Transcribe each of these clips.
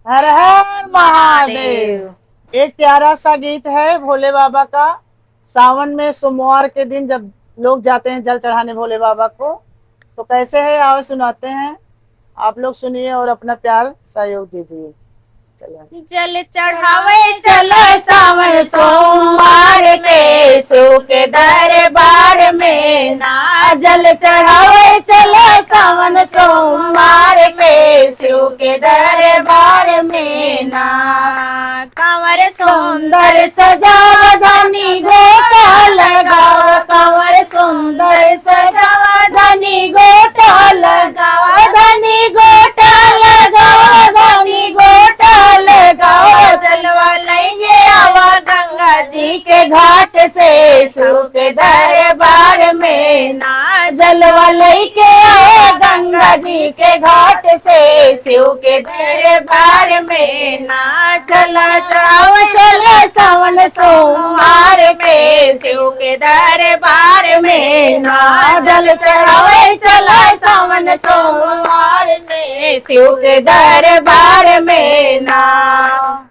हर हर महादेव। एक प्यारा सा गीत है भोले बाबा का। सावन में सोमवार के दिन जब लोग जाते हैं जल चढ़ाने भोले बाबा को, तो कैसे है आओ सुनाते हैं। आप लोग सुनिए और अपना प्यार सहयोग दीजिए। चलिए। जल चढ़ावे चलो सावन सोमवार के शिव के दरबार में ना। जल चढ़ावे चलो सावन सोमवार के शिव के दरबार में ना। कंवर सुंदर सजाव धनी गोटा लगाओ, कंवर सुंदर सजाव धनी गोटा लगाओ, धनी गोटा लगाओ, धनी गोटा लगाओ। जलवा लेंगे आवा गंगा जी के घाट से शिव के दरबार में ना। जलवा लेके आओ गंगा जी के घाट से शिव के दरबार में ना। चला चढ़ाओ चला सावन सोमवार के शिव के दरबार में ना। जल चढ़ाओ चला सावन सोमवार में शिव के दरबार में ना।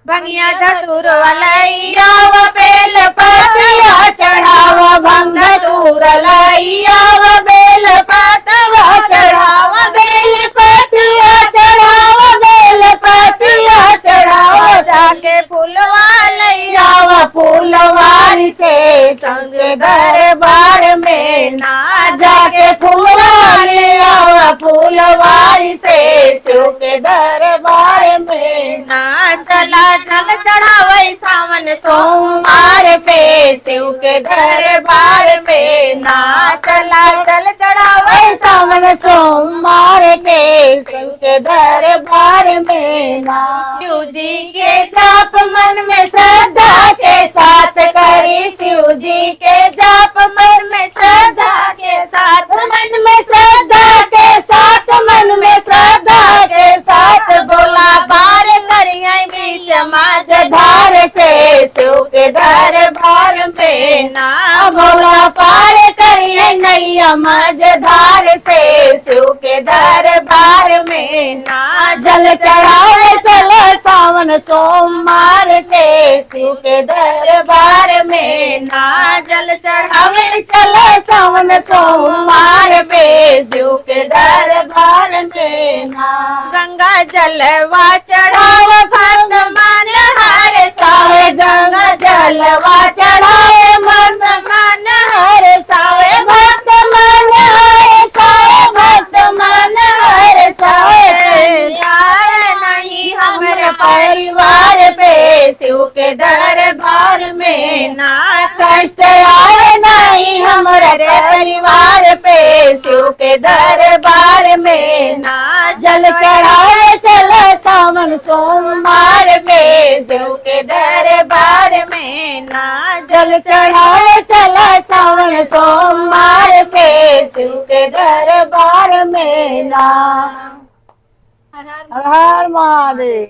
भंगिया धतूर लैया व बेल पतवा चढ़ावा, भंग धतूर लैया व बेल पतवा चढ़ावा, बेल पतवा चढ़ावा, बेल पतवा चढ़ावा। जाके फूलवा लैया व फूलवारी से संग दरबार में ना। जाके फूलवा लिया व फूलवारी से शिव के दरबार में ना। चला जल चढ़ावे सावन सोमवार पे शिव के दरबार में ना। चला जल चढ़ावे सावन सोमवार पे शिव के दरबार में ना। शिव जी के जाप मन में श्रद्धा के साथ करी, शिव जी के जाप मन में श्रद्धा के साथ, मन में श्रद्धा के साथ, मन में श्रद्धा के साथ। बोला पार करिए बीच माझ धार से शिव के दरबार में ना। बोला पार करिए नैया माझ धार से शिव के दरबार में ना। जल चढ़ावे चलो सावन सोमवार के शिव के दरबार में ना। जल चढ़ावे चलो सावन सोमवार पे शिव के दरबार में ना। गंगा जलवा चढ़ाव भक्त मन हर सावे, गंगा जलवा चढ़ावे भक्त मन हर सावे, भक्त मन हर सावे, भक्त मन हर सावे। यार नहीं हमारे परिवार पे शिव के दरबार में ना। कष्ट आए नहीं हमारे परिवार पे शिव के दरबार में ना। जल चढ़ावे चलो सावन सोमवार पे शिव के दरबार में ना। जल चढ़ावे चलो सावन सोमवार पे शिव के दरबार में ना। हर हर महादेव।